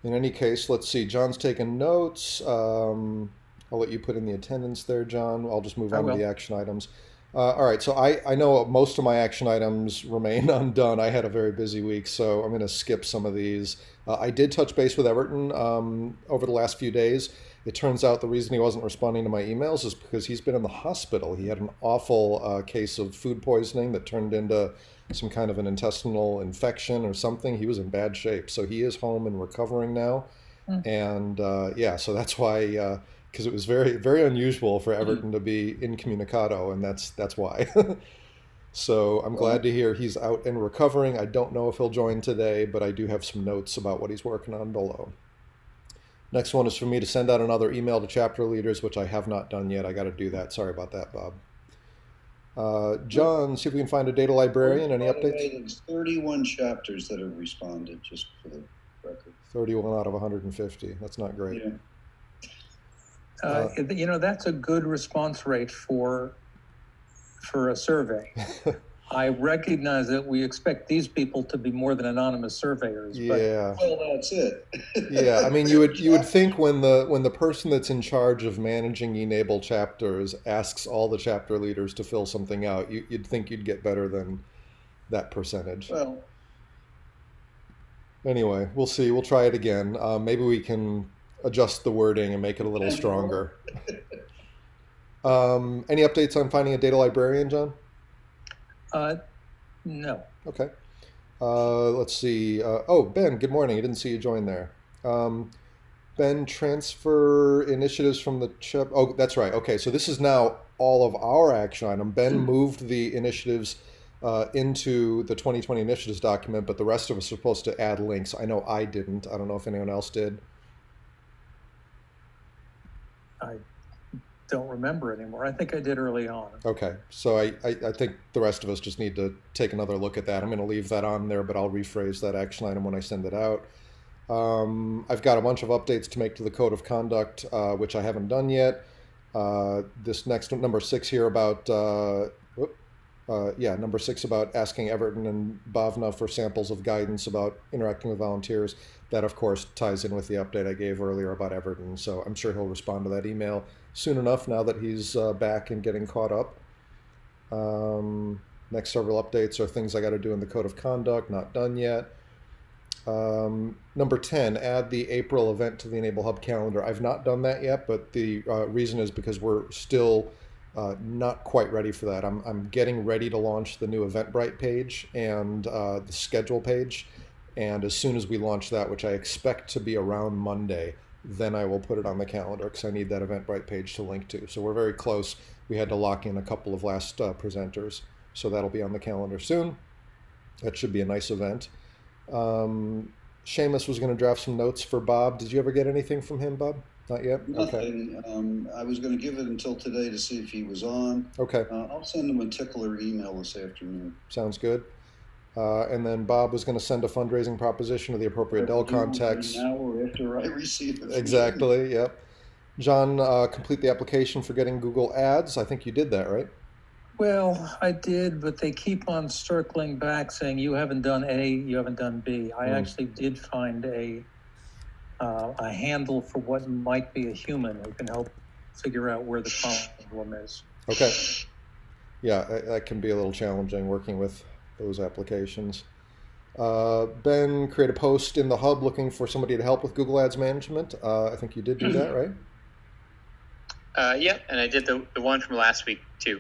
In any case, let's see. John's taking notes. I'll let you put in the attendance there, John. I'll just move I on to the will. action items. All right, so I know most of my action items remain undone. I had a very busy week, so I'm going to skip some of these. I did touch base with Everton over the last few days. It turns out the reason he wasn't responding to my emails is because he's been in the hospital. He had an awful case of food poisoning that turned into some kind of an intestinal infection or something. He was in bad shape, so he is home and recovering now. Hmm. And yeah, so that's why, because it was very, very unusual for Everton to be incommunicado, and that's why. So I'm glad Well, to hear he's out and recovering. I don't know if he'll join today, but I do have some notes about what he's working on below. Next one is for me to send out another email to chapter leaders, which I have not done yet. I got to do that. Sorry about that, Bob. John, see if we can find a data librarian. Any by the updates? way, there's 31 chapters that have responded, just for the record. 31 out of 150. That's not great. Yeah. That's a good response rate for a survey. I recognize that we expect these people to be more than anonymous surveyors, but Yeah. Well, that's it. Yeah, I mean, you would think when the person that's in charge of managing e-NABLE chapters asks all the chapter leaders to fill something out, you'd think you'd get better than that percentage. Well, Anyway, we'll see. We'll try it again. Maybe we can adjust the wording and make it a little stronger. Any updates on finding a data librarian, John? uh, no. Okay. Let's see. Oh, Ben, good morning. I didn't see you join there. Um, Ben, transfer initiatives from the chip. Oh, that's right. Okay, so this is now all of our action item. Ben moved the initiatives into the 2020 initiatives document, but the rest of us are supposed to add links. I know I didn't. I don't know if anyone else did. I don't remember anymore. I think I did early on. Okay, so I think the rest of us just need to take another look at that. I'm going to leave that on there, but I'll rephrase that action item when I send it out. I've got a bunch of updates to make to the code of conduct, which I haven't done yet. This next one, number 6 here about, number 6 about asking Everton and Bhavna for samples of guidance about interacting with volunteers. That, of course, ties in with the update I gave earlier about Everton. So I'm sure he'll respond to that email soon enough now that he's back and getting caught up. Next several updates are things I got to do in the code of conduct, not done yet. Number 10, add the April event to the e-NABLE Hub calendar. I've not done that yet, but the reason is because we're still not quite ready for that. I'm getting ready to launch the new Eventbrite page and the schedule page. And as soon as we launch that, which I expect to be around Monday, then I will put it on the calendar because I need that Eventbrite page to link to. So we're very close. We had to lock in a couple of last presenters. So that'll be on the calendar soon. That should be a nice event. Seamus was going to draft some notes for Bob. Did you ever get anything from him, Bob? Not yet? Okay. nothing. I was going to give it until today to see if he was on. Okay. I'll send him a tickler email this afternoon. Sounds good. And then Bob was going to send a fundraising proposition to the appropriate Dell contacts. Now or after I receive it. Exactly, yep. John, complete the application for getting Google Ads. I think you did that, right? Well, I did, but they keep on circling back saying you haven't done A, you haven't done B. I actually did find a handle for what might be a human who can help figure out where the problem is. Okay. Yeah, that can be a little challenging working with those applications. Ben, create a post in the hub looking for somebody to help with Google Ads management. I think you did do that, right? Yeah, and I did the one from last week too.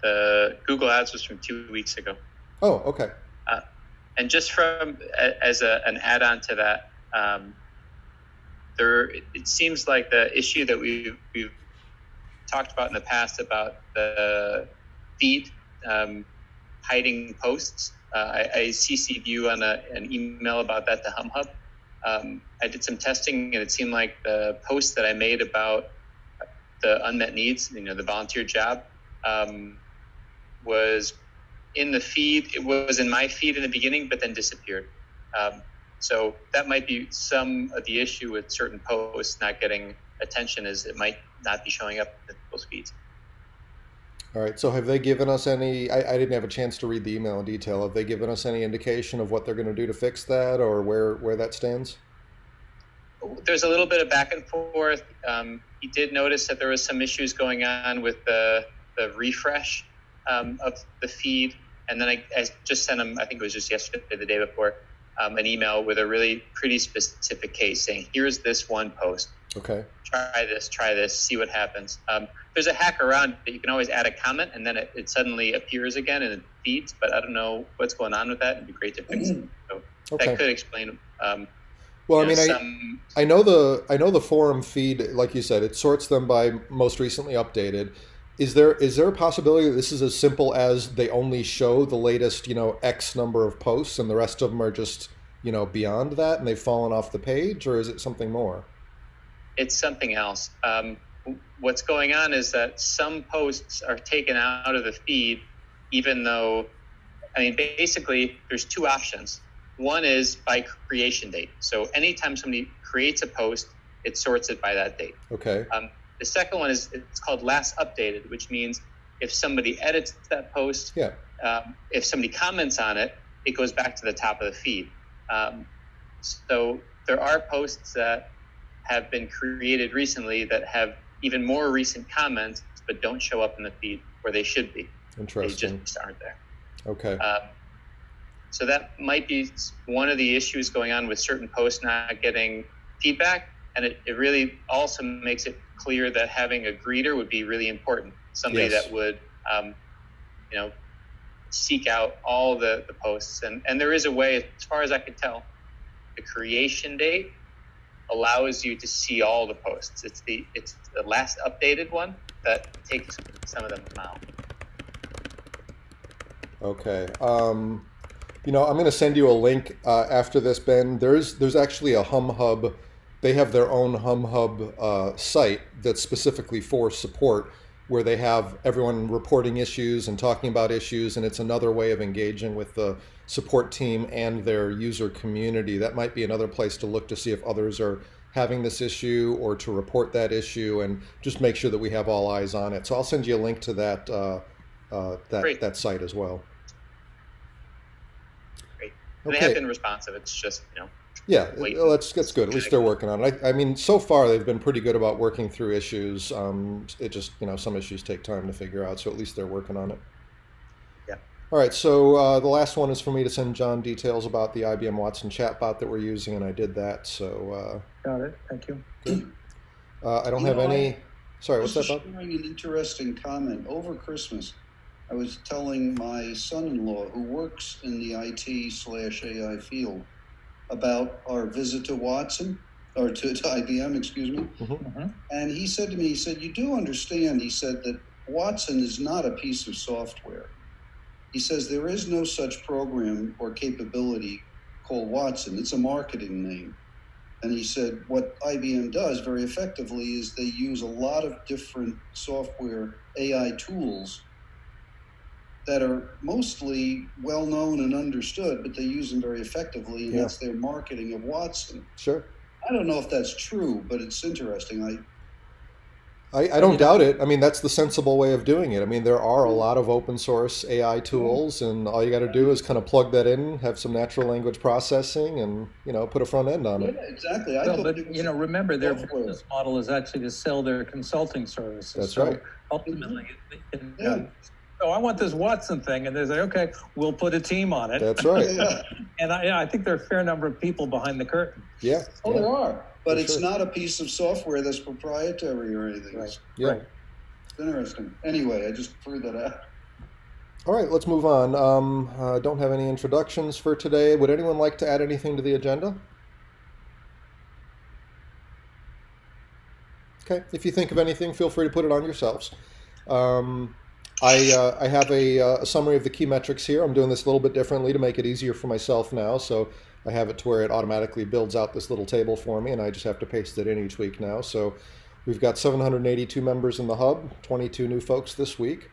The Google Ads was from 2 weeks ago. Oh, okay. And just from as an add-on to that, it seems like the issue that we've talked about in the past about the feed hiding posts. I CC'd you on an email about that to HumHub. I did some testing, and it seemed like the post that I made about the unmet needs, the volunteer job, was in the feed. It was in my feed in the beginning, but then disappeared. So that might be some of the issue with certain posts not getting attention, is it might not be showing up in those feeds. All right. So have they given us any? I didn't have a chance to read the email in detail. Have they given us any indication of what they're going to do to fix that, or where that stands? there's a little bit of back and forth. He did notice that there was some issues going on with the refresh of the feed. And then I just sent him, I think it was just yesterday, the day before, an email with a really pretty specific case saying, here's this one post. Okay. Try this, see what happens. There's a hack around that you can always add a comment and then it suddenly appears again and it feeds, but I don't know what's going on with that. It'd be great to fix it. So that could explain. Well, I mean, I know the forum feed, like you said, it sorts them by most recently updated. Is there a possibility that this is as simple as they only show the latest, X number of posts and the rest of them are just, beyond that and they've fallen off the page, or is it something more? It's something else. What's going on is that some posts are taken out of the feed, even though, basically there's two options. One is by creation date. So anytime somebody creates a post, it sorts it by that date. Okay. The second one is it's called last updated, which means if somebody edits that post, if somebody comments on it, it goes back to the top of the feed. So there are posts that have been created recently that have even more recent comments, but don't show up in the feed where they should be. Interesting. They just aren't there. Okay. So that might be one of the issues going on with certain posts not getting feedback. And it really also makes it clear that having a greeter would be really important. Somebody that would, seek out all the posts. And there is a way, as far as I can tell, the creation date allows you to see all the posts. It's the last updated one that takes some of them out. Okay. I'm going to send you a link after this, Ben. There's actually a HumHub. They have their own HumHub site that's specifically for support, where they have everyone reporting issues and talking about issues, and it's another way of engaging with the support team and their user community. That might be another place to look to see if others are having this issue or to report that issue, and just make sure that we have all eyes on it. So I'll send you a link to that that site as well. Great. Okay. They have been responsive. It's just, Yeah, that's good. At least they're working on it. I mean, so far they've been pretty good about working through issues. It just, some issues take time to figure out, so at least they're working on it. Yeah. All right, so the last one is for me to send John details about the IBM Watson chatbot that we're using, and I did that. So got it. Thank you. Good. I don't have any. Sorry, what's that, Bob? Sharing an interesting comment over Christmas. I was telling my son-in-law, who works in the IT/AI field, about our visit to Watson, or to IBM, excuse me. Mm-hmm. And he said to me, you do understand, he said, that Watson is not a piece of software. He says there is no such program or capability called Watson. It's a marketing name. And he said what IBM does very effectively is they use a lot of different software AI tools that are mostly well-known and understood, but they use them very effectively, and that's their marketing of Watson. Sure. I don't know if that's true, but it's interesting. I don't doubt it. I mean, that's the sensible way of doing it. I mean, there are a lot of open source AI tools, and all you got to do is kind of plug that in, have some natural language processing, and put a front end on it. Yeah, exactly. Remember, their business model is actually to sell their consulting services. That's right. Ultimately, oh, I want this Watson thing, and they say, okay, we'll put a team on it. That's right. And I think there are a fair number of people behind the curtain. Yeah. Oh, there are. But it's not a piece of software that's proprietary or anything. Right. Yeah. Right. It's interesting. Anyway, I just threw that out. All right, let's move on. I don't have any introductions for today. Would anyone like to add anything to the agenda? Okay, if you think of anything, feel free to put it on yourselves. I have a summary of the key metrics here. I'm doing this a little bit differently to make it easier for myself now. So I have it to where it automatically builds out this little table for me, and I just have to paste it in each week now. So we've got 782 members in the hub, 22 new folks this week.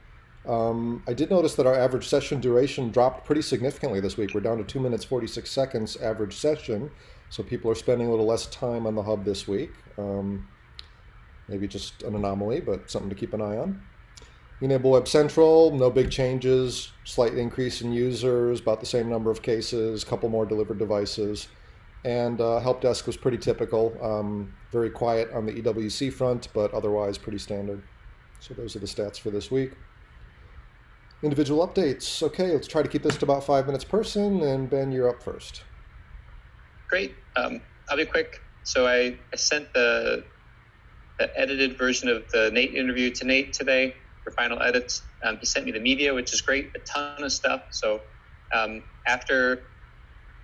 I did notice that our average session duration dropped pretty significantly this week. We're down to 2 minutes, 46 seconds average session. So people are spending a little less time on the hub this week. Maybe just an anomaly, but something to keep an eye on. e-NABLE Web Central, no big changes, slight increase in users, about the same number of cases, couple more delivered devices. And help desk was pretty typical. Very quiet on the EWC front, but otherwise pretty standard. So those are the stats for this week. Individual updates. Okay, let's try to keep this to about 5 minutes person. And Ben, you're up first. Great. I'll be quick. So I sent the edited version of the Nate interview to Nate today for final edits. He sent me the media, which is great, a ton of stuff. So after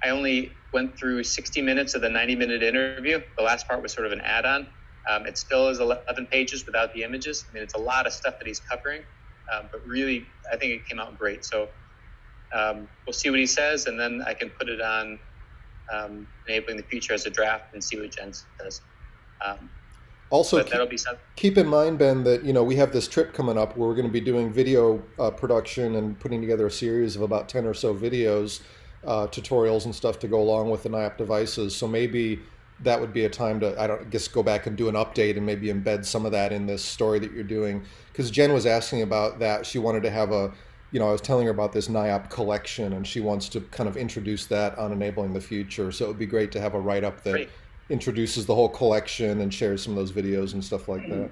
I only went through 60 minutes of the 90-minute interview, the last part was sort of an add-on. It still is 11 pages without the images. I mean, it's a lot of stuff that he's covering, but really, I think it came out great. So we'll see what he says, and then I can put it on enabling the future as a draft and see what Jen says. Also, that'll be something. Keep in mind, Ben, that we have this trip coming up where we're going to be doing video production and putting together a series of about 10 or so videos, tutorials and stuff to go along with the NIAP devices. So maybe that would be a time to, go back and do an update and maybe embed some of that in this story that you're doing. Because Jen was asking about that. She wanted to have I was telling her about this NIAP collection, and she wants to kind of introduce that on Enabling the Future. So it would be great to have a write-up that introduces the whole collection and shares some of those videos and stuff like that.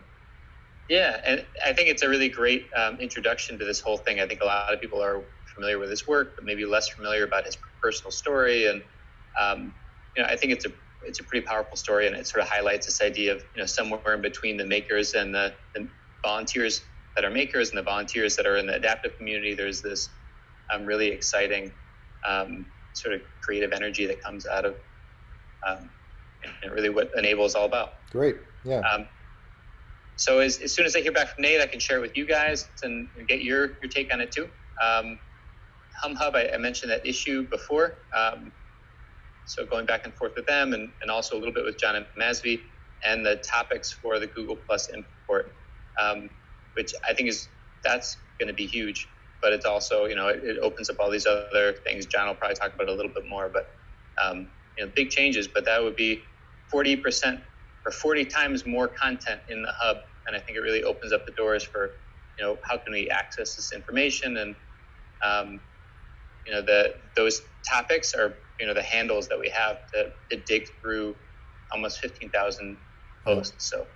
Yeah, and I think it's a really great introduction to this whole thing. I think a lot of people are familiar with his work, but maybe less familiar about his personal story. And I think it's a pretty powerful story, and it sort of highlights this idea of somewhere in between the makers and the volunteers that are makers and the volunteers that are in the adaptive community. There's this really exciting sort of creative energy that comes out of and really what Enable is all about. Great, yeah. So as soon as I hear back from Nate, I can share it with you guys and get your take on it too. HumHub, I mentioned that issue before. So going back and forth with them and also a little bit with John and Masvi, and the topics for the Google Plus import, which I think that's going to be huge. But it's also, it opens up all these other things. John will probably talk about it a little bit more, but big changes. But that would be 40% or 40 times more content in the hub. And I think it really opens up the doors for, how can we access this information? And, those topics are, the handles that we have to dig through almost 15,000 posts. So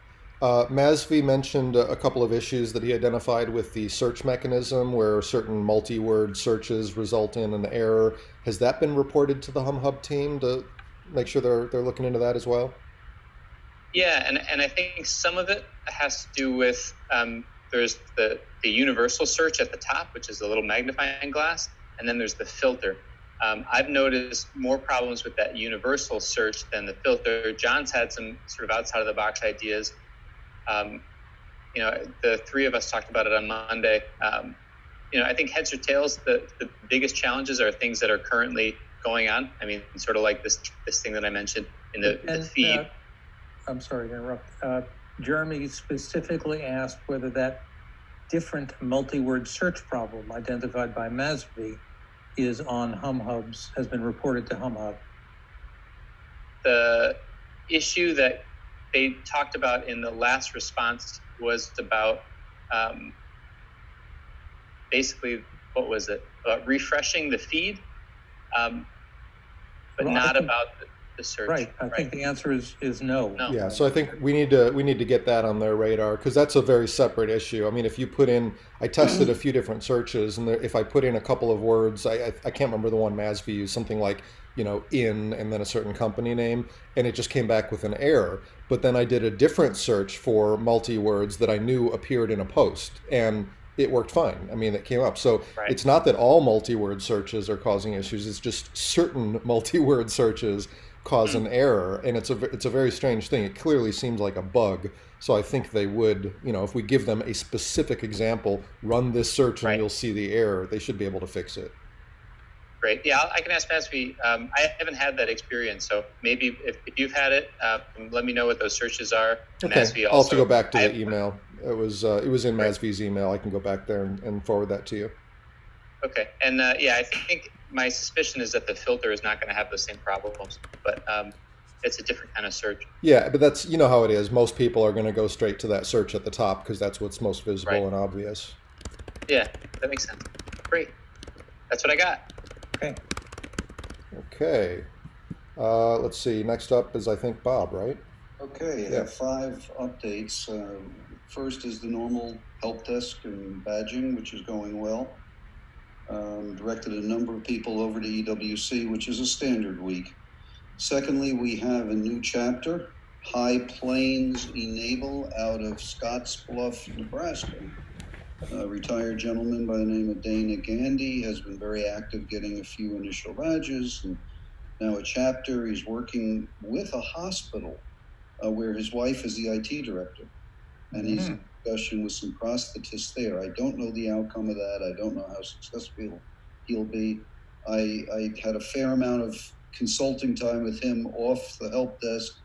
Masvi mentioned a couple of issues that he identified with the search mechanism where certain multi-word searches result in an error. Has that been reported to the HumHub team to make sure they're looking into that as well? Yeah, and I think some of it has to do with there's the universal search at the top, which is a little magnifying glass, and then there's the filter. I've noticed more problems with that universal search than the filter. John's had some sort of outside of the box ideas. The three of us talked about it on Monday. I think heads or tails, the biggest challenges are things that are currently going on. I mean, sort of like this thing that I mentioned in the feed. I'm sorry to interrupt. Jeremy specifically asked whether that different multi-word search problem identified by Masvi is on HumHub's, has been reported to HumHub. The issue that they talked about in the last response was about basically, what was it? About refreshing the feed, but not about the search. Right. I think the answer is no. Yeah. So I think we need to get that on their radar, because that's a very separate issue. I mean, if you put in, I tested a few different searches, and if I put in a couple of words, I can't remember the one Masvi used, something like, in and then a certain company name, and it just came back with an error. But then I did a different search for multi-words that I knew appeared in a post, and it worked fine. I mean, it came up. So It's not that all multi-word searches are causing issues. It's just certain multi-word searches cause an error, and it's a very strange thing. It clearly seems like a bug. So I think they would, if we give them a specific example, run this search and you'll see the error, they should be able to fix it. Great. Yeah, I can ask Masvi. I haven't had that experience, so maybe if you've had it, let me know what those searches are. Okay. Masvi also, I'll have to go back to the email. It was in Masvi's email. I can go back there and forward that to you. Okay. And I think my suspicion is that the filter is not going to have the same problems, but it's a different kind of search. Yeah, but that's, how it is. Most people are going to go straight to that search at the top because that's what's most visible and obvious. Yeah, that makes sense. Great. That's what I got. Okay. Okay. Let's see. Next up is, I think, Bob, right? Okay, I Yeah. have 5 updates. First is the normal help desk and badging, which is going well. Directed a number of people over to EWC, which is a standard week. Secondly, we have a new chapter, High Plains e-NABLE, out of Scottsbluff, Nebraska. A retired gentleman by the name of Dana Gandy has been very active getting a few initial badges, and now a chapter. He's working with a hospital where his wife is the IT director, and he's in discussion with some prosthetists there. I don't know the outcome of that. I don't know how successful he'll be. I had a fair amount of consulting time with him off the help desk,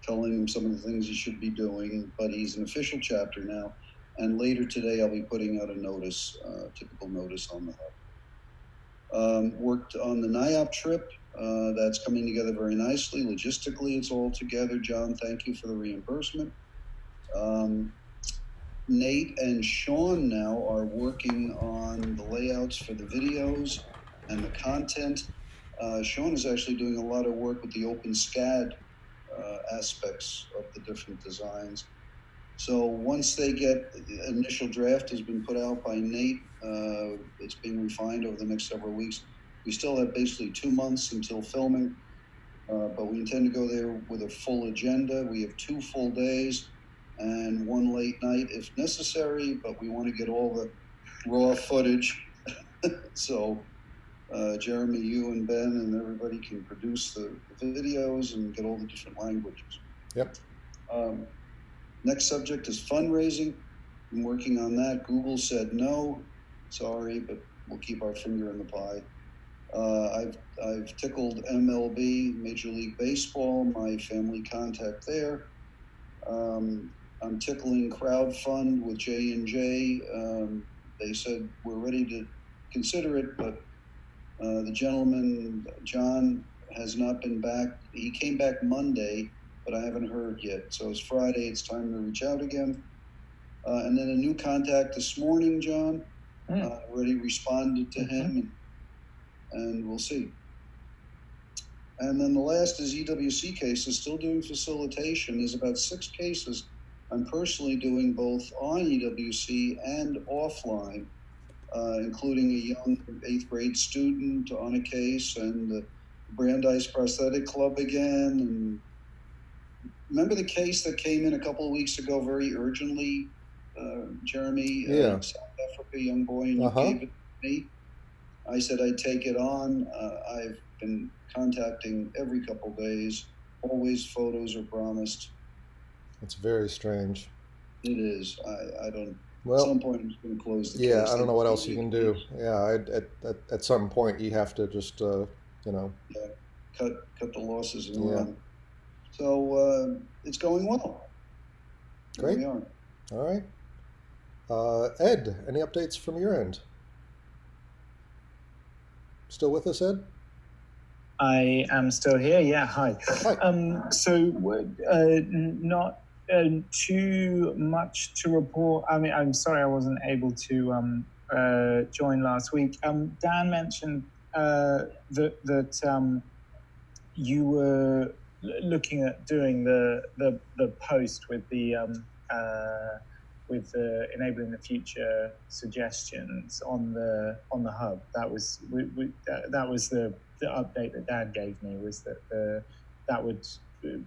telling him some of the things he should be doing, but he's an official chapter now. And later today, I'll be putting out a notice, typical notice on the hub. Worked on the NIOP trip. That's coming together very nicely. Logistically, it's all together. John, thank you for the reimbursement. Nate and Sean now are working on the layouts for the videos and the content. Sean is actually doing a lot of work with the OpenSCAD aspects of the different designs. So once they get, the initial draft has been put out by Nate. It's being refined over the next several weeks. We still have basically 2 months until filming, but we intend to go there with a full agenda. We have 2 full days and 1 late night if necessary, but we want to get all the raw footage. So Jeremy, you and Ben and everybody can produce the videos and get all the different languages. Yep. Next subject is fundraising. I'm working on that. Google said no. Sorry, but we'll keep our finger in the pie. I've tickled MLB, Major League Baseball, my family contact there. I'm tickling crowdfund with J&J. They said we're ready to consider it, but the gentleman, John, has not been back. He came back Monday, but I haven't heard yet. So it's Friday. It's time to reach out again. And then a new contact this morning, John. Already responded to him, and we'll see. And then the last is EWC cases, still doing facilitation. There's about 6 cases I'm personally doing both on EWC and offline, including a young 8th grade student on a case, and the Brandeis Prosthetic Club again. And remember the case that came in a couple of weeks ago very urgently, Jeremy? Yeah. South Africa, young boy, and you gave it to me. I said I'd take it on. I've been contacting every couple of days. Always photos are promised. It's very strange. It is. I don't. Well, at some point, I'm just going to close the case. Yeah, I don't know what else you can do. Yeah, at some point you have to just Yeah, cut the losses and run. So it's going well. Great. Here we are. All right. Ed, any updates from your end? Still with us, Ed? I am still here. Yeah, hi. Hi. So not too much to report. I mean, I'm sorry I wasn't able to join last week. Dan mentioned that you were looking at doing the post with the enabling the future suggestions on the hub. That was that was the update that Dan gave me, was that that would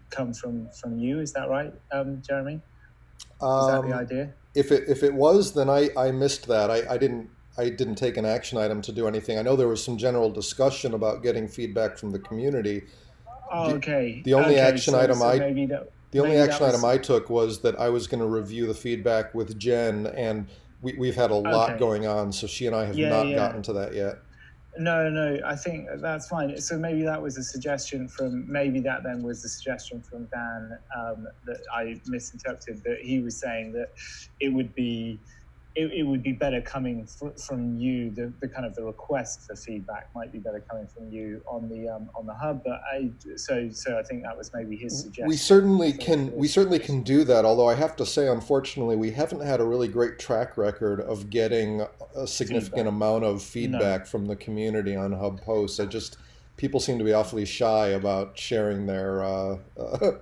come from you. Is that right, Jeremy? Is that the idea? If it was, then I missed that. I didn't take an action item to do anything. I know there was some general discussion about getting feedback from the community. Oh, okay. The only action item The only action item I took was that I was going to review the feedback with Jen, and we've had a lot going on, so she and I have not gotten to that yet. No, I think that's fine. So maybe that was a suggestion from, maybe that then was the suggestion from Dan that I misinterpreted, that he was saying that it would be better coming from you. The kind of the request for feedback might be better coming from you on the hub. But so I think that was maybe his suggestion. We certainly can do that. Although I have to say, unfortunately, we haven't had a really great track record of getting a significant amount of feedback from the community on hub posts. people seem to be awfully shy about sharing their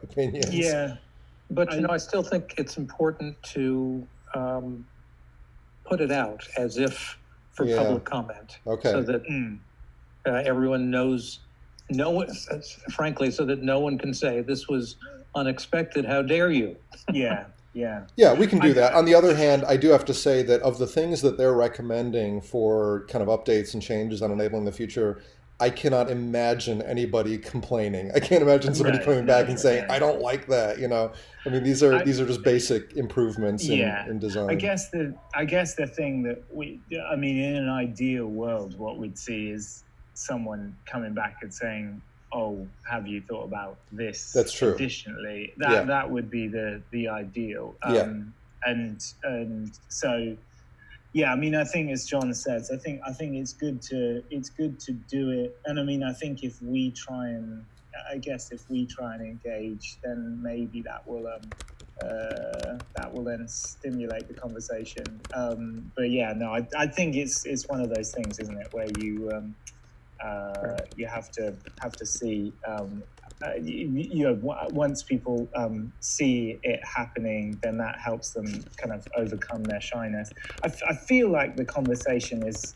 opinions. Yeah. But I still think it's important to put it out as if for public comment, Okay. so that everyone knows. No one, frankly, so that no one can say this was unexpected. How dare you? Yeah. Yeah, we can do that. On the other hand, I do have to say that of the things that they're recommending for kind of updates and changes on enabling the future, I cannot imagine anybody complaining. I can't imagine somebody coming back and saying, "I don't like that." I mean, these are just basic improvements in design. I guess the thing that in an ideal world, what we'd see is someone coming back and saying, "Oh, have you thought about this?" That's true. Additionally, that would be the ideal. And so. Yeah, I mean, I think as John says, I think it's good to do it, and I mean, I think if we try and engage, then maybe that will then stimulate the conversation. But yeah, no, I think it's one of those things, isn't it, where you have to see. Once people see it happening, then that helps them kind of overcome their shyness. I feel like the conversation is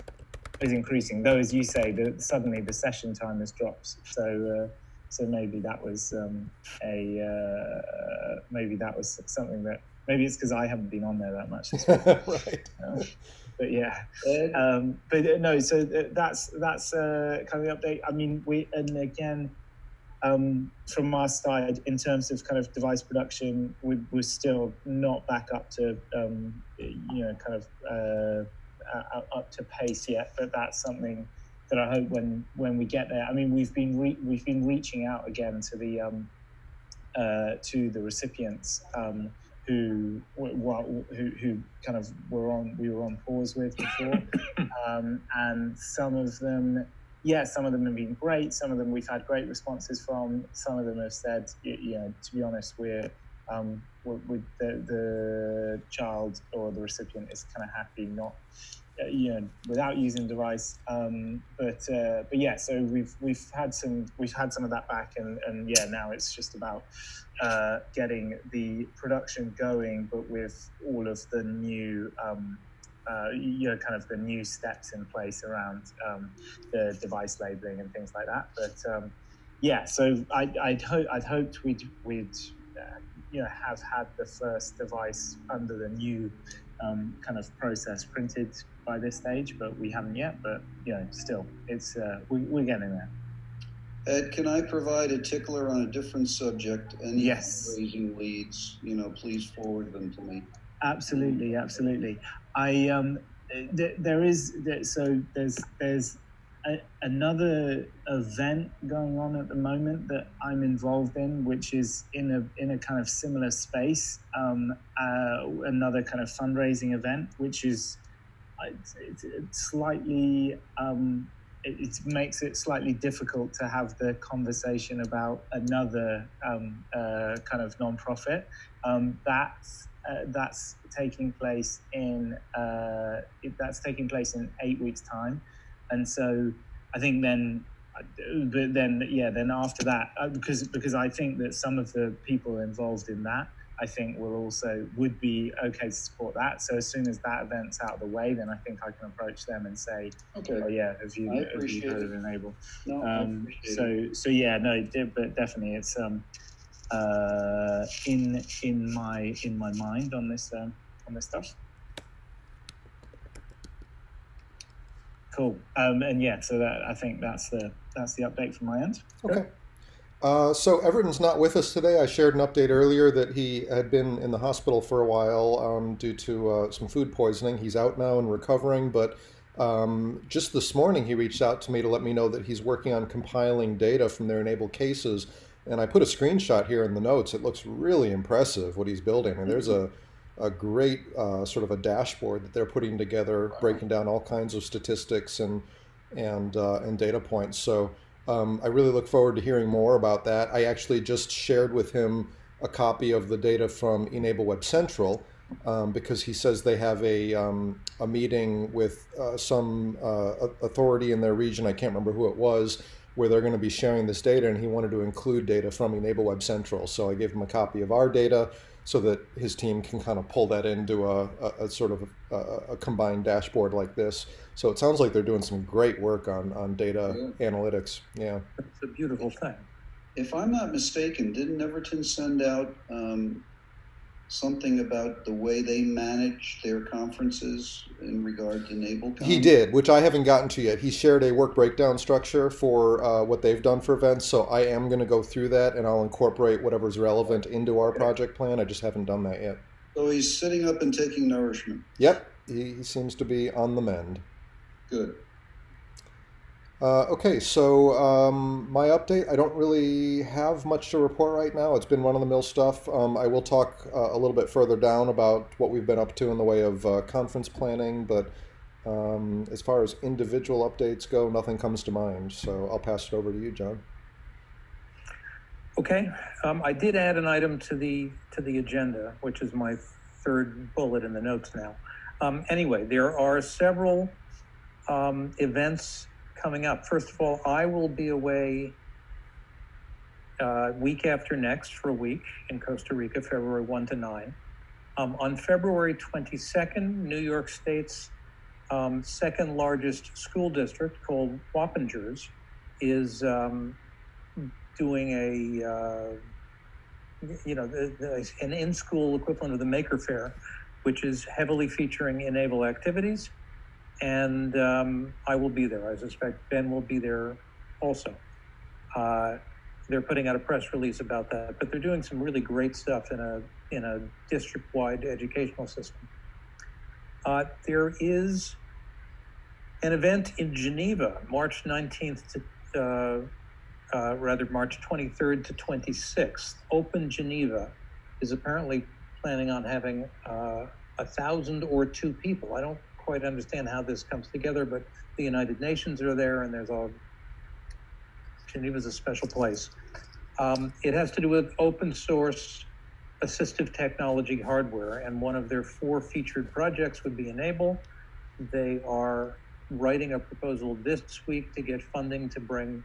increasing, though, as you say, suddenly the session time has dropped. So maybe that was something that maybe it's because I haven't been on there that much this week. Right. But yeah, but no. So that's kind of the update. I mean, from our side, in terms of kind of device production, we're still not back up to up to pace yet. But that's something that I hope when we get there. I mean, we've been reaching out again to the recipients who kind of we were on pause with before, and some of them have been great. Some of them we've had great responses from. Some of them have said, to be honest, we're with the child or the recipient is kind of happy not, without using the device. But yeah, so we've had some of that back, and yeah, now it's just about getting the production going, but with all of the new. Kind of the new steps in place around the device labeling and things like that. But yeah, so I'd hoped we'd have had the first device under the new kind of process printed by this stage, but we haven't yet. But still, it's we're getting there. Ed, can I provide a tickler on a different subject? Any Yes. raising leads, please forward them to me. Absolutely. There's another event going on at the moment that I'm involved in, which is in a kind of similar space. Another kind of fundraising event, which is it's slightly. It makes it slightly difficult to have the conversation about another kind of nonprofit. That's taking place in 8 weeks' time, and so I think then after that, because I think that some of the people involved in that, I think would be okay to support that. So as soon as that event's out of the way, then I think I can approach them and say, okay, oh yeah, have you heard of e-NABLE? No, I appreciate it. So yeah, no, but definitely it's in my mind on this stuff. Cool. And yeah, so that I think that's the update from my end. Okay. So Everton's not with us today. I shared an update earlier that he had been in the hospital for a while due to some food poisoning. He's out now and recovering, but just this morning he reached out to me to let me know that he's working on compiling data from their e-NABLE cases. And I put a screenshot here in the notes. It looks really impressive what he's building. And there's a great sort of a dashboard that they're putting together, breaking down all kinds of statistics and data points. So I really look forward to hearing more about that. I actually just shared with him a copy of the data from e-NABLE Web Central because he says they have a meeting with some authority in their region. I can't remember who it was, where they're going to be sharing this data, and he wanted to include data from e-NABLE Web Central. So I gave him a copy of our data so that his team can kind of pull that into a sort of a combined dashboard like this. So it sounds like they're doing some great work on data analytics. Yeah. It's a beautiful thing. If I'm not mistaken, didn't Everton send out something about the way they manage their conferences in regard to NableCon? He did, which I haven't gotten to yet. He shared a work breakdown structure for what they've done for events, so I am going to go through that, and I'll incorporate whatever's relevant into our project plan. I just haven't done that yet. So he's sitting up and taking nourishment. Yep, he seems to be on the mend. Good. Okay, so my update, I don't really have much to report right now. It's been run-of-the-mill stuff. I will talk a little bit further down about what we've been up to in the way of conference planning, but as far as individual updates go, nothing comes to mind. So I'll pass it over to you, John. Okay, I did add an item to the agenda, which is my third bullet in the notes now. Anyway, there are several events coming up. First of all, I will be away week after next for a week in Costa Rica, February 1 to 9. On February 22nd, New York State's second largest school district, called Wappingers, is doing an in-school equivalent of the Maker Faire, which is heavily featuring e-NABLE activities. And I will be there. I suspect Ben will be there also. They're putting out a press release about that, but they're doing some really great stuff in a district-wide educational system. There is an event in Geneva, March 19th to March 23rd to 26th. Open Geneva is apparently planning on having 1,000 or 2 people. I don't quite understand how this comes together, but the United Nations are there, and Geneva's a special place. It has to do with open source assistive technology hardware, and one of their 4 featured projects would be e-NABLE. They are writing a proposal this week to get funding to bring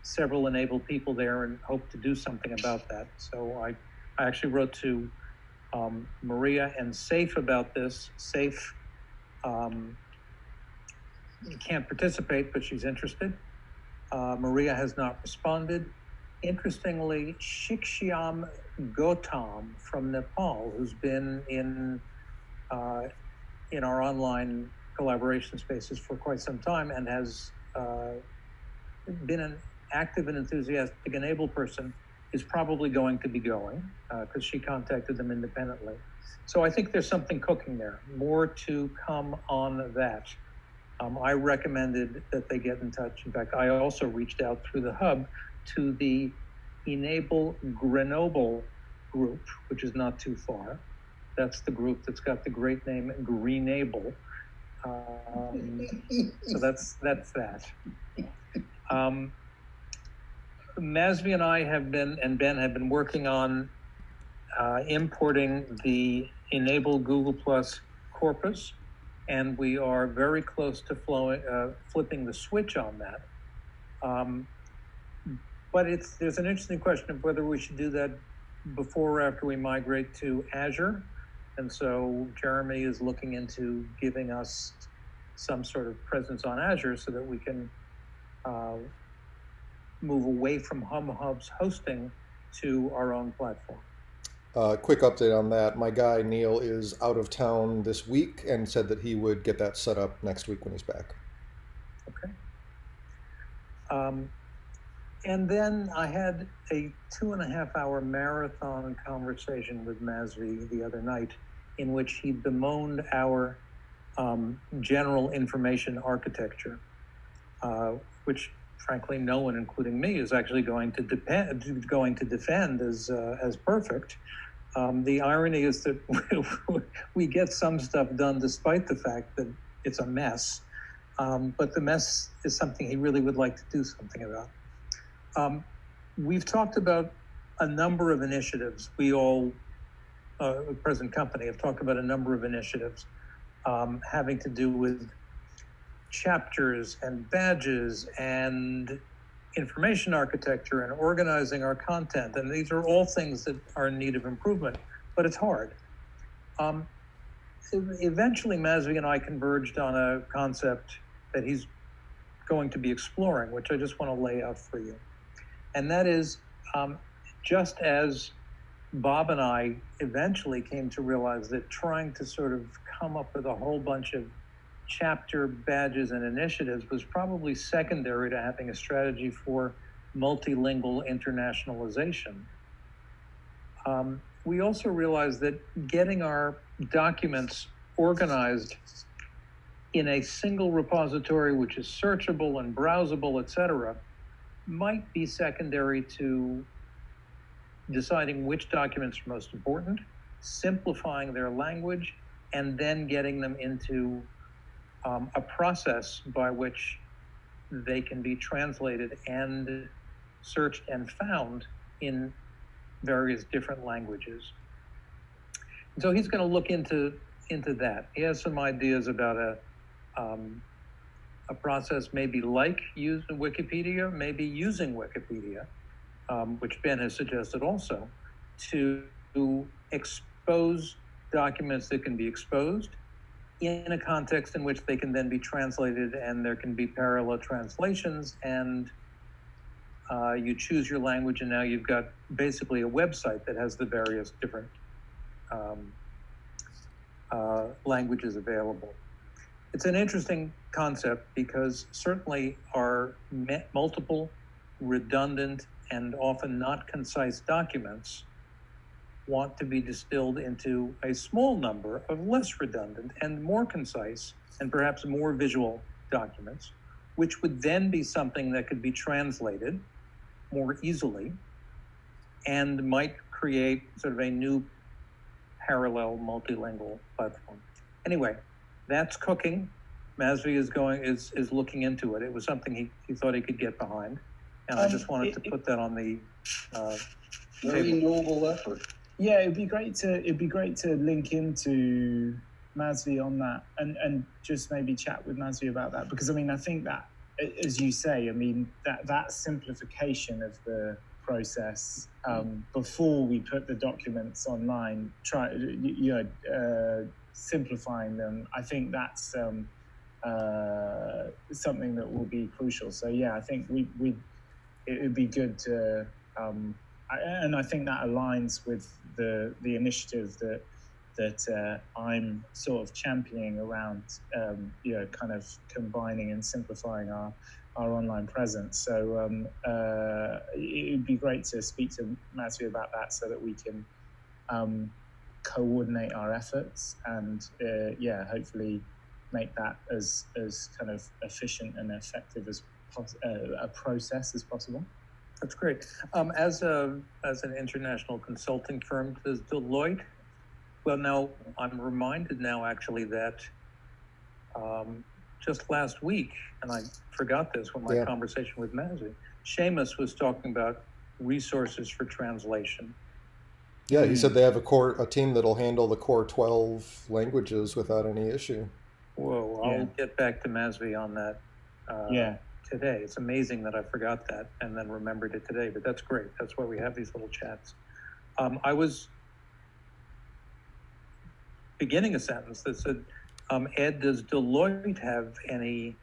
several e-NABLE people there, and hope to do something about that. So I actually wrote to Maria and Safe about this. Safe can't participate, but she's interested. Maria has not responded. Interestingly, Shikshyam Gautam from Nepal, who's been in our online collaboration spaces for quite some time and has been an active and enthusiastic e-NABLE person, is probably going to be going because she contacted them independently. So I think there's something cooking there. More to come on that. I recommended that they get in touch. In fact, I also reached out through the hub to the e-NABLE Grenoble group, which is not too far. That's the group that's got the great name Greenable. So that's that. Masvi and I and Ben have been working on importing the e-NABLE Google Plus corpus, and we are very close to flipping the switch on that. But there's an interesting question of whether we should do that before or after we migrate to Azure. And so Jeremy is looking into giving us some sort of presence on Azure so that we can move away from Hub's hosting to our own platform. Quick update on that. My guy Neil is out of town this week and said that he would get that set up next week when he's back. Okay. And then I had a 2.5-hour marathon conversation with Masvi the other night, in which he bemoaned our general information architecture, which frankly no one, including me, is actually going to defend as perfect. The irony is that we get some stuff done despite the fact that it's a mess, but the mess is something he really would like to do something about. We've talked about a number of initiatives. We all, present company, have talked about a number of initiatives having to do with chapters and badges and information architecture and organizing our content. And these are all things that are in need of improvement, but it's hard. Eventually, Mazvi and I converged on a concept that he's going to be exploring, which I just want to lay out for you. And that is, just as Bob and I eventually came to realize that trying to sort of come up with a whole bunch of chapter badges and initiatives was probably secondary to having a strategy for multilingual internationalization. We also realized that getting our documents organized in a single repository, which is searchable and browsable, etc., might be secondary to deciding which documents are most important, simplifying their language, and then getting them into a process by which they can be translated and searched and found in various different languages. And so he's going to look into that. He has some ideas about a process maybe like using Wikipedia, maybe using Wikipedia, which Ben has suggested also, to expose documents that can be exposed in a context in which they can then be translated, and there can be parallel translations, and you choose your language, and now you've got basically a website that has the various different languages available. It's an interesting concept because certainly our multiple, redundant, and often not concise documents want to be distilled into a small number of less redundant and more concise and perhaps more visual documents, which would then be something that could be translated more easily and might create sort of a new parallel multilingual platform. Anyway, that's cooking. Mazvi is looking into it. It was something he thought he could get behind, and I just wanted to put that on the very table. noble effort. Yeah, it'd be great to link into Mazvi on that and just maybe chat with Mazvi about that, because I mean I think that, as you say, I mean that simplification of the process before we put the documents online, simplifying them, I think that's something that will be crucial. So yeah, I think it would be good to and I think that aligns with the initiative that I'm sort of championing around, kind of combining and simplifying our online presence. So it would be great to speak to Matthew about that so that we can coordinate our efforts and hopefully make that as kind of efficient and effective as a process as possible. That's great. As an international consulting firm, does Deloitte? Well, now I'm reminded now actually that just last week, and I forgot this when my conversation with Mazzi, Seamus was talking about resources for translation. Yeah, he said they have a team that'll handle the core 12 languages without any issue. Whoa, I'll get back to Mazvi on that. Today. It's amazing that I forgot that and then remembered it today, but that's great. That's why we have these little chats. I was beginning a sentence that said, Ed, does Deloitte have any?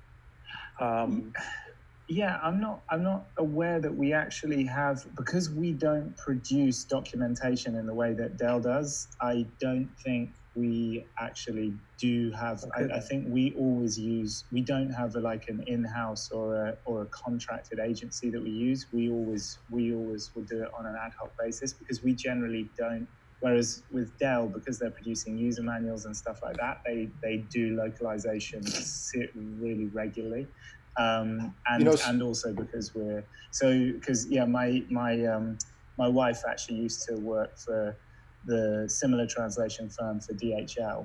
Yeah, I'm not aware that we actually have, because we don't produce documentation in the way that Dell does. I don't think we actually do have. Okay. I think we don't have an in-house or a contracted agency that we use. We always will do it on an ad hoc basis because we generally don't. Whereas with Dell, because they're producing user manuals and stuff like that, they do localization really regularly. And also because my wife actually used to work for the similar translation firm for DHL,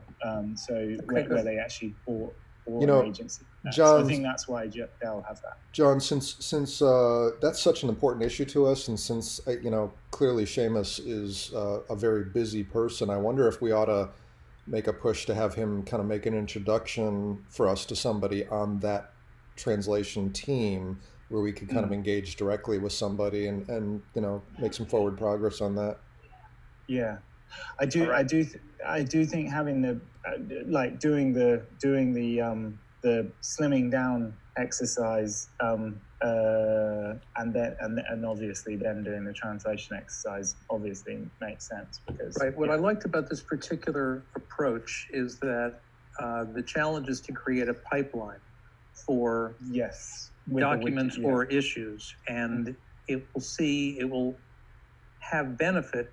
where they actually bought an agency. John, so I think that's why Dell have that. John, since that's such an important issue to us, and since clearly Seamus is a very busy person, I wonder if we ought to make a push to have him kind of make an introduction for us to somebody on that translation team where we could kind of engage directly with somebody and make some forward progress on that. Yeah, I do think having the doing the slimming down exercise and obviously then doing the translation exercise obviously makes sense because right. What I liked about this particular approach is that the challenge is to create a pipeline for documents or issues, and it will have benefit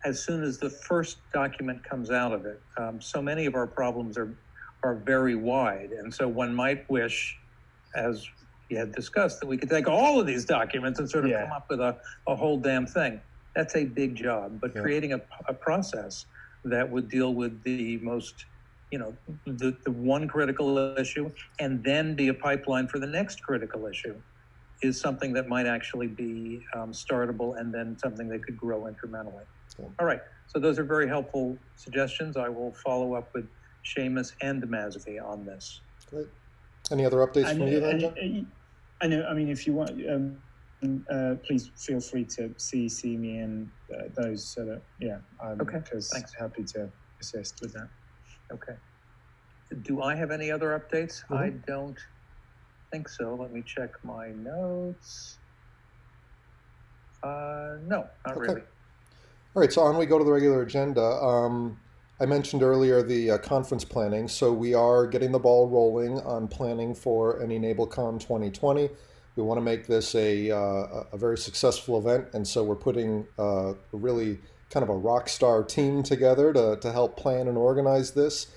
as soon as the first document comes out of it. So many of our problems are very wide, and so one might wish, as you had discussed, that we could take all of these documents and sort of come up with a whole damn thing. That's a big job, but creating a process that would deal with the most, the one critical issue and then be a pipeline for the next critical issue is something that might actually be startable and then something that could grow incrementally. All right, so those are very helpful suggestions. I will follow up with Seamus and Mazvi on this. Great. Any other updates from you then, John? I know. I mean, if you want, please feel free to CC me in those so that because happy to assist with that. Okay. Do I have any other updates? I don't think so. Let me check my notes. No, not really. All right, so on we go to the regular agenda. I mentioned earlier the conference planning, so we are getting the ball rolling on planning for an e-NABLECon 2020. We want to make this a very successful event, and so we're putting a really kind of a rock star team together to help plan and organize this.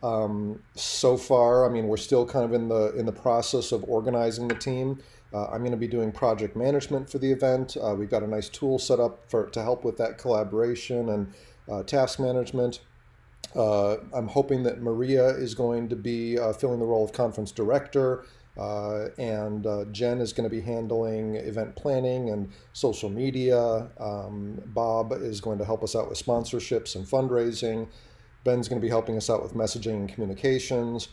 So far, I mean, we're still kind of in the process of organizing the team. I'm going to be doing project management for the event. We've got a nice tool set up to help with that collaboration and task management. I'm hoping that Maria is going to be filling the role of conference director, and Jen is going to be handling event planning and social media. Bob is going to help us out with sponsorships and fundraising. Ben's going to be helping us out with messaging and communications.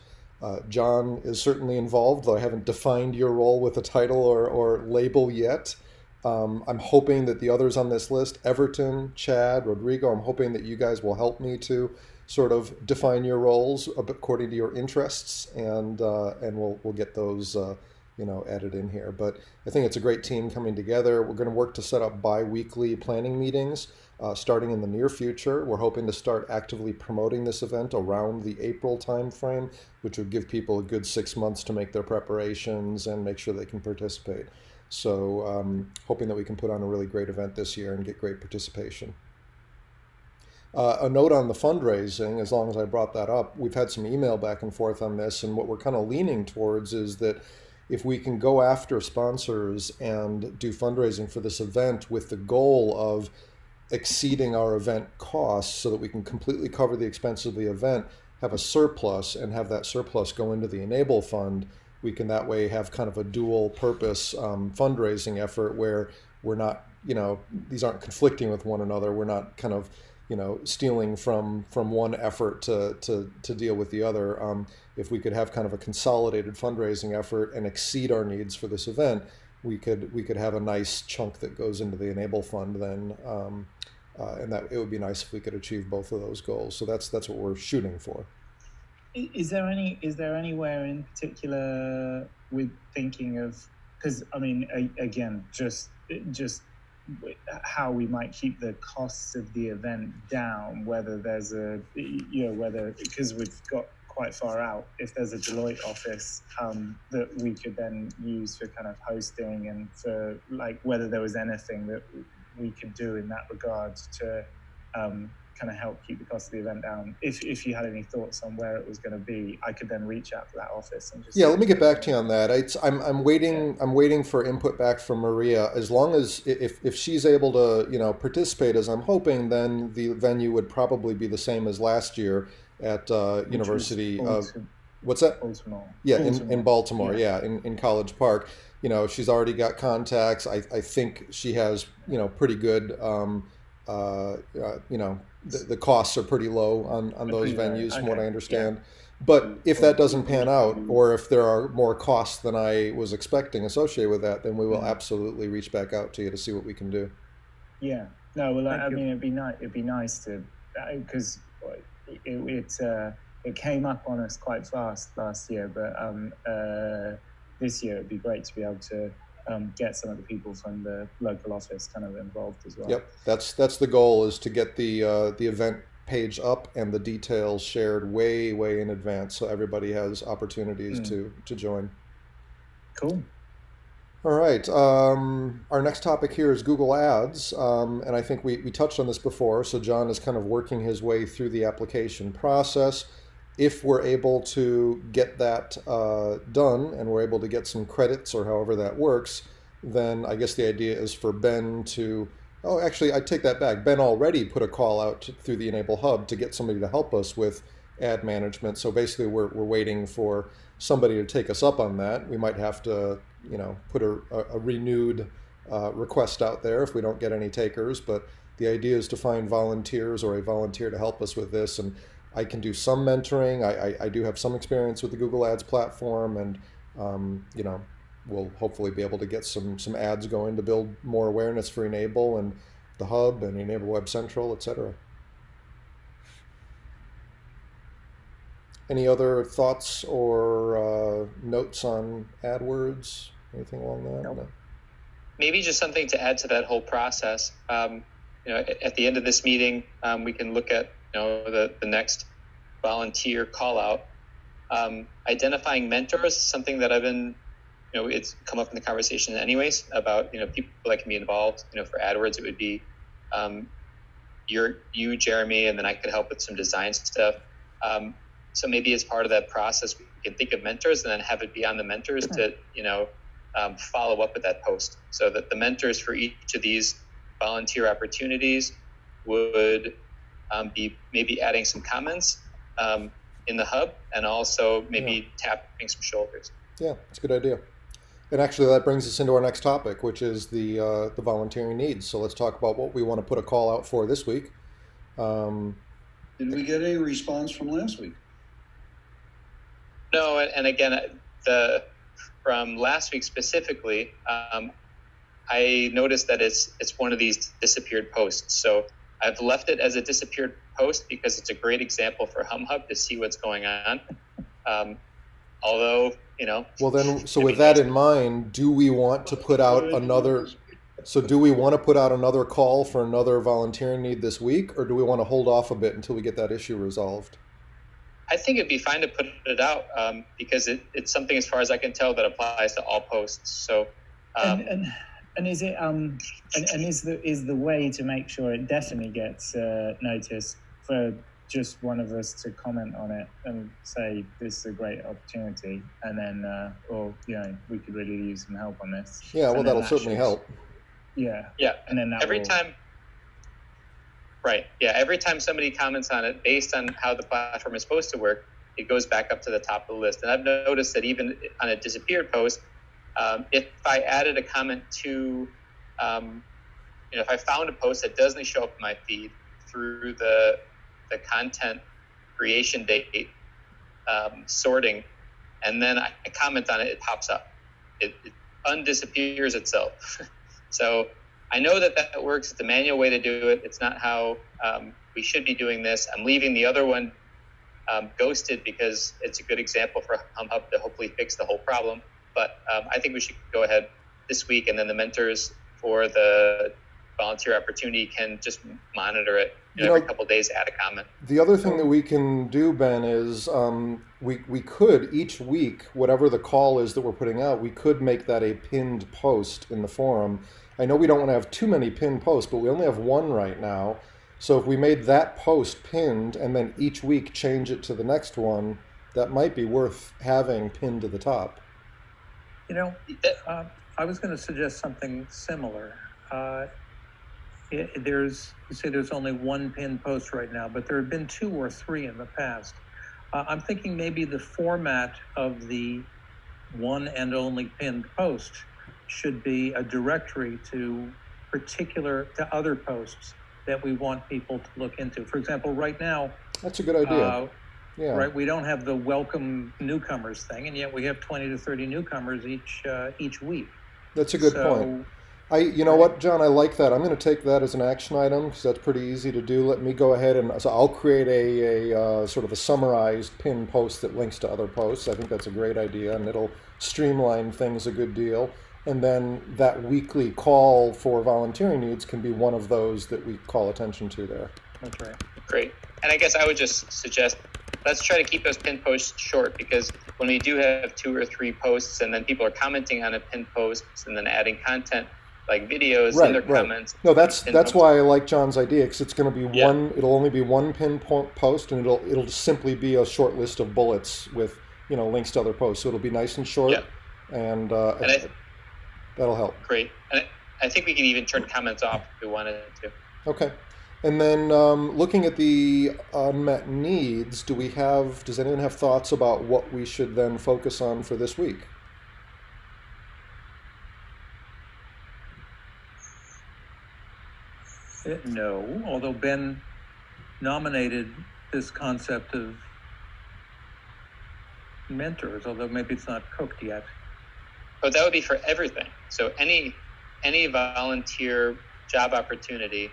John is certainly involved, though I haven't defined your role with a title or label yet. I'm hoping that the others on this list, Everton, Chad, Rodrigo, I'm hoping that you guys will help me to sort of define your roles according to your interests, and we'll get those added in here. But I think it's a great team coming together. We're going to work to set up bi-weekly planning meetings starting in the near future. We're hoping to start actively promoting this event around the April timeframe, which would give people a good 6 months to make their preparations and make sure they can participate. So hoping that we can put on a really great event this year and get great participation. A note on the fundraising, as long as I brought that up, we've had some email back and forth on this, and what we're kind of leaning towards is that if we can go after sponsors and do fundraising for this event with the goal of exceeding our event costs so that we can completely cover the expense of the event, have a surplus, and have that surplus go into the e-NABLE fund, we can that way have kind of a dual purpose fundraising effort where we're not, these aren't conflicting with one another. We're not kind of, stealing from one effort to deal with the other. If we could have kind of a consolidated fundraising effort and exceed our needs for this event, we could have a nice chunk that goes into the e-NABLE fund then, and that it would be nice if we could achieve both of those goals. So that's what we're shooting for. Is there anywhere in particular with thinking of, because I mean, again, just how we might keep the costs of the event down, whether there's because we've got quite far out, if there's a Deloitte office that we could then use for kind of hosting, and for whether there was anything that we could do in that regard to kind of help keep the cost of the event down. If you had any thoughts on where it was going to be, I could then reach out to that office and just let me get back to you on that. I'm waiting for input back from Maria. As long as if she's able to participate as I'm hoping, then the venue would probably be the same as last year at University of what's that? Baltimore. Yeah, in Baltimore. Yeah, in College Park. She's already got contacts. I think she has pretty good the costs are pretty low on those Pretty low. venues, from what I Okay. understand. But if that doesn't pan out, or if there are more costs than I was expecting associated with that, then we will absolutely reach back out to you to see what we can do. Yeah. No. Well, Thank I you. mean, it'd be nice. It'd be nice to, because it came up on us quite fast last year, but this year it'd be great to be able to get some of the people from the local office kind of involved as well. Yep, that's the goal, is to get the event page up and the details shared way in advance, so everybody has opportunities to join. Cool. All right. Our next topic here is Google Ads, and I think we touched on this before. So John is kind of working his way through the application process. If we're able to get that done and we're able to get some credits or however that works, then I guess the idea is for Ben to, oh, actually, I take that back. Ben already put a call out through the Enable Hub to get somebody to help us with ad management. So basically, we're waiting for somebody to take us up on that. We might have to, put a renewed request out there if we don't get any takers. But the idea is to find volunteers or a volunteer to help us with this. And I can do some mentoring. I do have some experience with the Google Ads platform, and we'll hopefully be able to get some ads going to build more awareness for Enable and the Hub and Enable Web Central, etc. Any other thoughts or notes on AdWords? Anything along that? Nope. No. Maybe just something to add to that whole process. At the end of this meeting, we can look at the next volunteer call out. Identifying mentors is something that I've been, it's come up in the conversation anyways about people that can be involved. For AdWords, it would be you, Jeremy, and then I could help with some design stuff. So maybe as part of that process, we can think of mentors and then have it be on the mentors to follow up with that post, so that the mentors for each of these volunteer opportunities would be maybe adding some comments in the hub, and also maybe tapping some shoulders. Yeah, that's a good idea. And actually, that brings us into our next topic, which is the volunteering needs. So let's talk about what we want to put a call out for this week. Did we get any response from last week? No, and again, from last week specifically, I noticed that it's one of these disappeared posts. So I've left it as a disappeared post because it's a great example for HumHub to see what's going on. Although, Well, then, so with that in mind, do we want to put out another? So do we want to put out another call for another volunteering need this week, or do we want to hold off a bit until we get that issue resolved? I think it'd be fine to put it out because it's something, as far as I can tell, that applies to all posts. So, and is it and is the way to make sure it definitely gets noticed for just one of us to comment on it and say this is a great opportunity, and then we could really use some help on this. Yeah, well, that'll certainly help. Yeah, and then every time. Right. Yeah. Every time somebody comments on it, based on how the platform is supposed to work, it goes back up to the top of the list. And I've noticed that even on a disappeared post, if I added a comment to, if I found a post that doesn't show up in my feed through the content creation date sorting, and then I comment on it, it pops up. It undisappears itself. So I know that works. It's a manual way to do it. It's not how we should be doing this. I'm leaving the other one ghosted because it's a good example for HumHub to hopefully fix the whole problem. But I think we should go ahead this week, and then the mentors for the volunteer opportunity can just monitor it every couple of days, add a comment. The other thing that we can do, Ben, is we could each week, whatever the call is that we're putting out, we could make that a pinned post in the forum. I know we don't want to have too many pinned posts, but we only have one right now. So if we made that post pinned and then each week change it to the next one, that might be worth having pinned to the top. I was going to suggest something similar. There's only one pinned post right now, but there have been 2 or 3 in the past. I'm thinking maybe the format of the one and only pinned post should be a directory to other posts that we want people to look into. For example, right now, That's a good idea. Yeah. right, we don't have the welcome newcomers thing, and yet we have 20 to 30 newcomers each week. That's a good point. You know what, John, I like that. I'm going to take that as an action item because that's pretty easy to do. Let me go ahead so I'll create a sort of a summarized pin post that links to other posts. I think that's a great idea, and it'll streamline things a good deal. And then that weekly call for volunteering needs can be one of those that we call attention to there. That's right. Great. And I guess I would just suggest, let's try to keep those pin posts short, because when we do have 2 or 3 posts and then people are commenting on a pin post and then adding content like videos in their comments. No, that's why I like John's idea, because it's going to be it'll only be one pin post, and it'll simply be a short list of bullets with, links to other posts. So it'll be nice and short, and that'll help. Great. And I think we can even turn comments off if we wanted to. Okay. And then looking at the unmet needs, does anyone have thoughts about what we should then focus on for this week? No, although Ben nominated this concept of mentors, although maybe it's not cooked yet. But that would be for everything. So any volunteer job opportunity,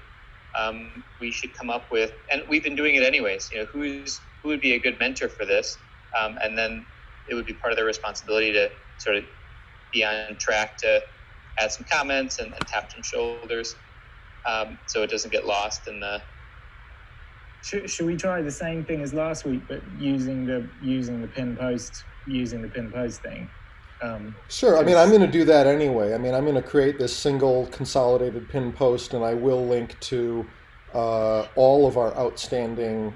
we should come up with, and we've been doing it anyways, who would be a good mentor for this, and then it would be part of their responsibility to sort of be on track to add some comments and tap some shoulders, so it doesn't get lost in the. Should we try the same thing as last week, but using the pin post thing? Sure. I mean, I'm going to do that anyway. I mean, I'm going to create this single consolidated pin post, and I will link to all of our outstanding,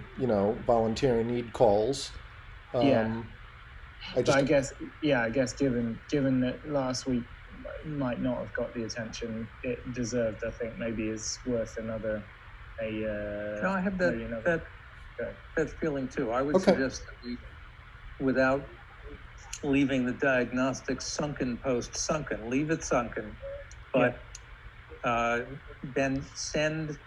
volunteering need calls. I guess given that last week might not have got the attention it deserved, I think maybe is worth another. No, I have that feeling too. I would suggest that we, without leaving the diagnostic sunken post sunken, leave it sunken, but then send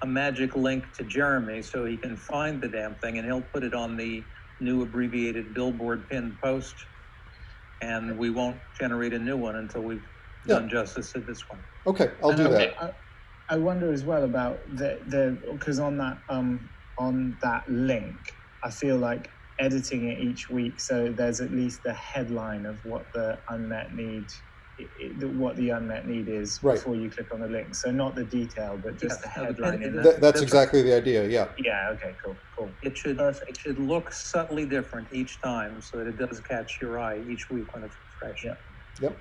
a magic link to Jeremy so he can find the damn thing, and he'll put it on the new abbreviated billboard pinned post, and we won't generate a new one until we've done justice to this one. Okay, I'll do that. I wonder as well about because on that link, I feel like editing it each week so there's at least the headline of what the unmet need is before you click on the link. So not the detail, but just the headline. That's exactly the idea. Yeah. Yeah. Okay. Cool. It should look subtly different each time so that it does catch your eye each week when it's fresh. Yeah. Yep.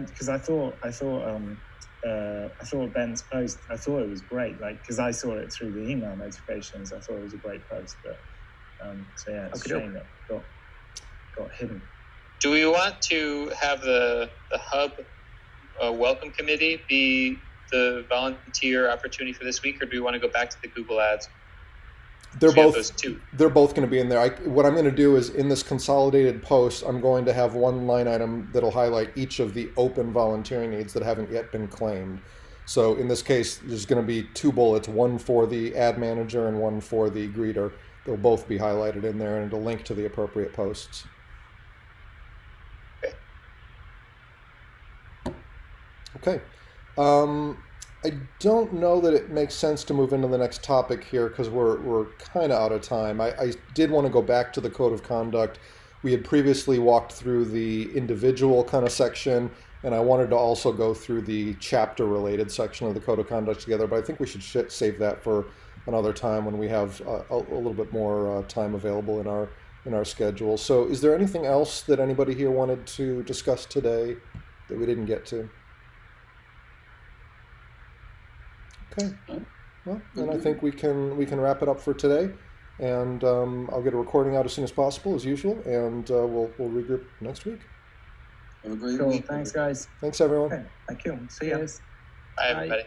Because I thought Ben's post, I thought it was great. Because I saw it through the email notifications. I thought it was a great post, but it's a shame that it got hidden. Do we want to have the hub welcome committee be the volunteer opportunity for this week, or do we want to go back to the Google ads? They're both going to be in there. What I'm going to do is, in this consolidated post, I'm going to have one line item that'll highlight each of the open volunteering needs that haven't yet been claimed. So in this case, there's going to be 2 bullets, one for the ad manager and one for the greeter. They'll both be highlighted in there, and it'll link to the appropriate posts. Okay. I don't know that it makes sense to move into the next topic here because we're kind of out of time. I did want to go back to the Code of Conduct. We had previously walked through the individual kind of section, and I wanted to also go through the chapter-related section of the Code of Conduct together, but I think we should save that for another time when we have a little bit more time available in our schedule. So is there anything else that anybody here wanted to discuss today that we didn't get to? Okay, well, then I think we can wrap it up for today, and I'll get a recording out as soon as possible, as usual, and we'll regroup next week. Have a great Cool. week. Thanks, guys. Thanks, everyone. Okay, thank you. See you. Bye, everybody.